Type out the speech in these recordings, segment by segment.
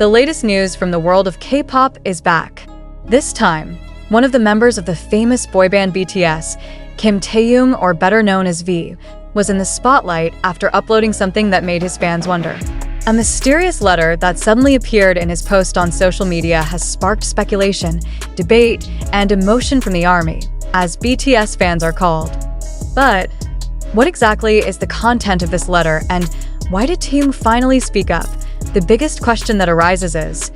The latest news from the world of K-pop is back. This time, one of the members of the famous boy band BTS, Taehyung, or better known as V, was in the spotlight after uploading something that made his fans wonder. A mysterious letter that suddenly appeared in his post on social media has sparked speculation, debate, and emotion from the ARMY, as BTS fans are called. But what exactly is the content of this letter, and why did Taehyung finally speak up? The biggest question that arises is,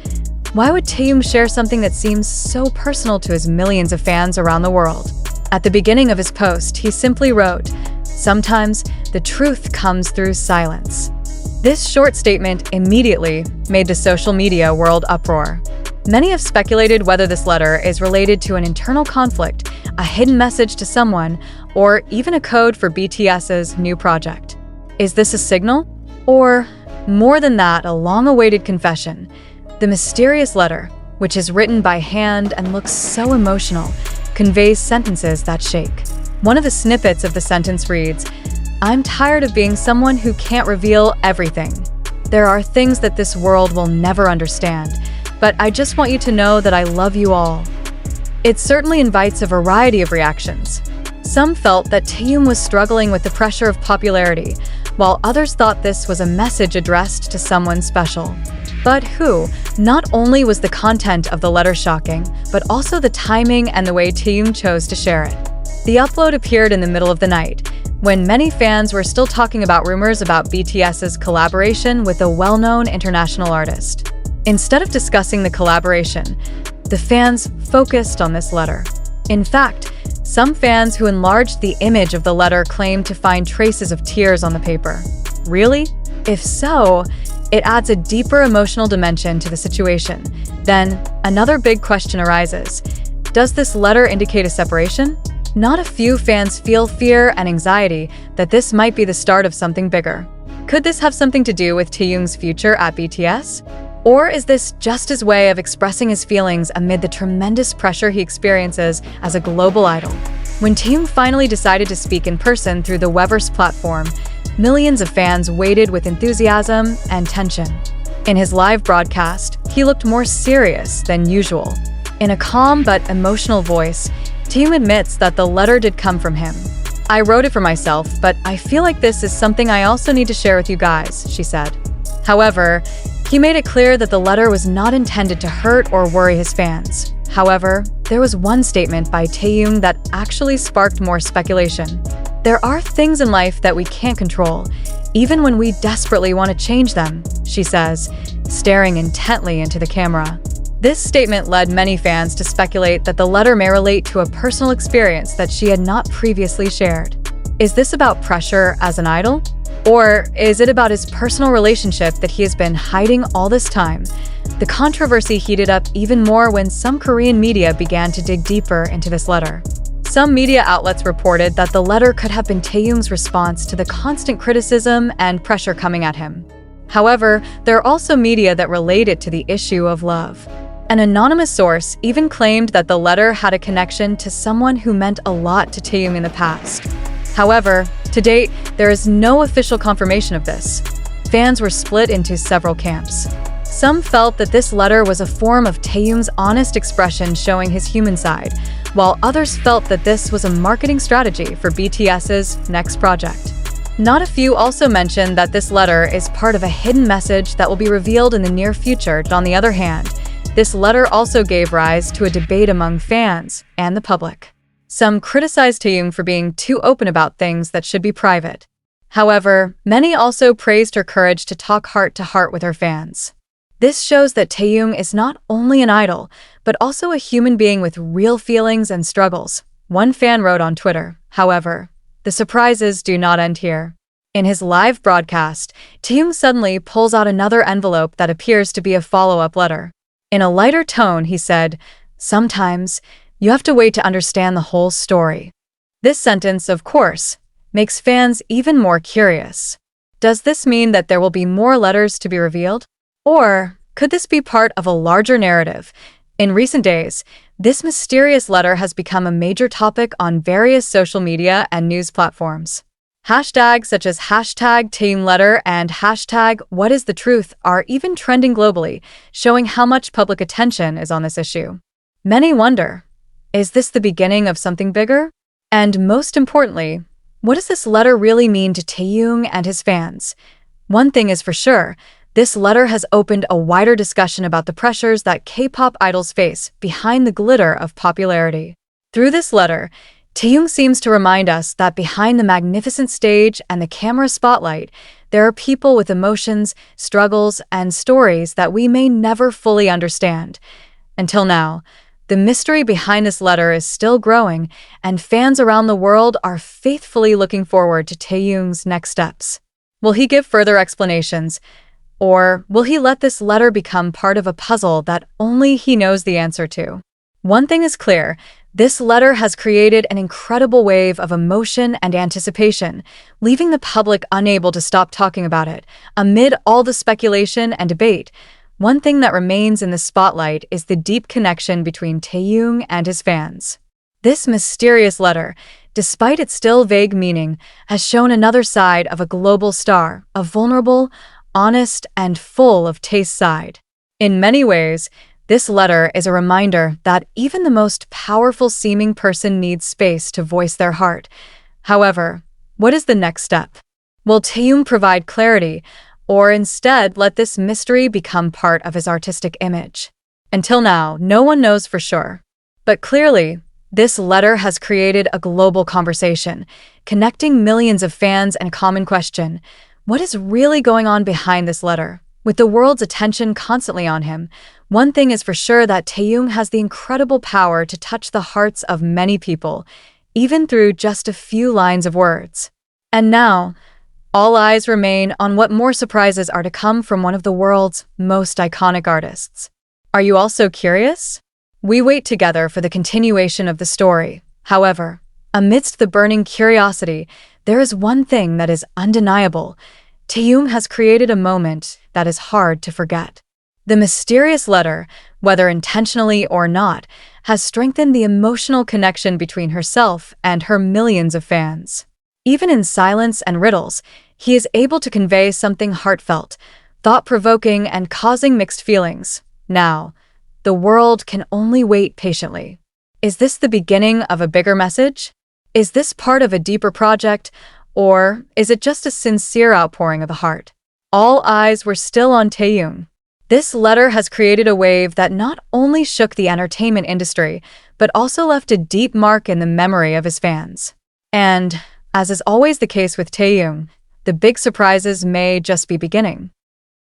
why would Taehyung share something that seems so personal to his millions of fans around the world? At the beginning of his post, he simply wrote, "Sometimes the truth comes through silence." This short statement immediately made the social media world uproar. Many have speculated whether this letter is related to an internal conflict, a hidden message to someone, or even a code for BTS's new project. Is this a signal? Or, more than that, a long-awaited confession? The mysterious letter, which is written by hand and looks so emotional, conveys sentences that shake. One of the snippets of the sentence reads, "I'm tired of being someone who can't reveal everything. There are things that this world will never understand, but I just want you to know that I love you all." It certainly invites a variety of reactions. Some felt that Taehyung was struggling with the pressure of popularity, while others thought this was a message addressed to someone special. But who? Not only was the content of the letter shocking, but also the timing and the way Taehyung chose to share it. The upload appeared in the middle of the night, when many fans were still talking about rumors about BTS's collaboration with a well-known international artist. Instead of discussing the collaboration, the fans focused on this letter. In fact, some fans who enlarged the image of the letter claimed to find traces of tears on the paper. Really? If so, it adds a deeper emotional dimension to the situation. Then, another big question arises. Does this letter indicate a separation? Not a few fans feel fear and anxiety that this might be the start of something bigger. Could this have something to do with Taehyung's future at BTS? Or is this just his way of expressing his feelings amid the tremendous pressure he experiences as a global idol? When Taehyung finally decided to speak in person through the Weverse platform, millions of fans waited with enthusiasm and tension. In his live broadcast, he looked more serious than usual. In a calm but emotional voice, Taehyung admits that the letter did come from him. "I wrote it for myself, but I feel like this is something I also need to share with you guys," she said. However, he made it clear that the letter was not intended to hurt or worry his fans. However, there was one statement by Taehyung that actually sparked more speculation. "There are things in life that we can't control, even when we desperately want to change them," she says, staring intently into the camera. This statement led many fans to speculate that the letter may relate to a personal experience that she had not previously shared. Is this about pressure as an idol? Or is it about his personal relationship that he has been hiding all this time? The controversy heated up even more when some Korean media began to dig deeper into this letter. Some media outlets reported that the letter could have been Taehyung's response to the constant criticism and pressure coming at him. However, there are also media that relate it to the issue of love. An anonymous source even claimed that the letter had a connection to someone who meant a lot to Taehyung in the past. However, to date, there is no official confirmation of this. Fans were split into several camps. Some felt that this letter was a form of Taehyung's honest expression showing his human side, while others felt that this was a marketing strategy for BTS's next project. Not a few also mentioned that this letter is part of a hidden message that will be revealed in the near future. On the other hand, this letter also gave rise to a debate among fans and the public. Some criticized Taehyung for being too open about things that should be private. However, many also praised her courage to talk heart-to-heart with her fans. This shows that Taehyung is not only an idol, but also a human being with real feelings and struggles. One fan wrote on Twitter, however, "The surprises do not end here." In his live broadcast, Taehyung suddenly pulls out another envelope that appears to be a follow-up letter. In a lighter tone, he said, "Sometimes you have to wait to understand the whole story." This sentence, of course, makes fans even more curious. Does this mean that there will be more letters to be revealed? Or could this be part of a larger narrative? In recent days, this mysterious letter has become a major topic on various social media and news platforms. Hashtags such as hashtag Taehyung letter and hashtag what is the truth are even trending globally, showing how much public attention is on this issue. Many wonder, is this the beginning of something bigger? And most importantly, what does this letter really mean to Taehyung and his fans? One thing is for sure, this letter has opened a wider discussion about the pressures that K-pop idols face behind the glitter of popularity. Through this letter, Taehyung seems to remind us that behind the magnificent stage and the camera spotlight, there are people with emotions, struggles, and stories that we may never fully understand. Until now, the mystery behind this letter is still growing, and fans around the world are faithfully looking forward to Taehyung's next steps. Will he give further explanations? Or will he let this letter become part of a puzzle that only he knows the answer to? One thing is clear, this letter has created an incredible wave of emotion and anticipation, leaving the public unable to stop talking about it. Amid all the speculation and debate, one thing that remains in the spotlight is the deep connection between Taehyung and his fans. This mysterious letter, despite its still vague meaning, has shown another side of a global star, a vulnerable, honest, and full of taste side. In many ways, this letter is a reminder that even the most powerful-seeming person needs space to voice their heart. However, what is the next step? Will Taehyung provide clarity, or instead let this mystery become part of his artistic image? Until now, no one knows for sure. But clearly, this letter has created a global conversation, connecting millions of fans and a common question: what is really going on behind this letter? With the world's attention constantly on him, one thing is for sure that Taehyung has the incredible power to touch the hearts of many people, even through just a few lines of words. And now, all eyes remain on what more surprises are to come from one of the world's most iconic artists. Are you also curious? We wait together for the continuation of the story. However, amidst the burning curiosity, there is one thing that is undeniable. Taehyung has created a moment that is hard to forget. The mysterious letter, whether intentionally or not, has strengthened the emotional connection between herself and her millions of fans. Even in silence and riddles, he is able to convey something heartfelt, thought-provoking, and causing mixed feelings. Now, the world can only wait patiently. Is this the beginning of a bigger message? Is this part of a deeper project? Or is it just a sincere outpouring of the heart? All eyes were still on Taehyung. This letter has created a wave that not only shook the entertainment industry, but also left a deep mark in the memory of his fans. And, as is always the case with Taehyung, the big surprises may just be beginning.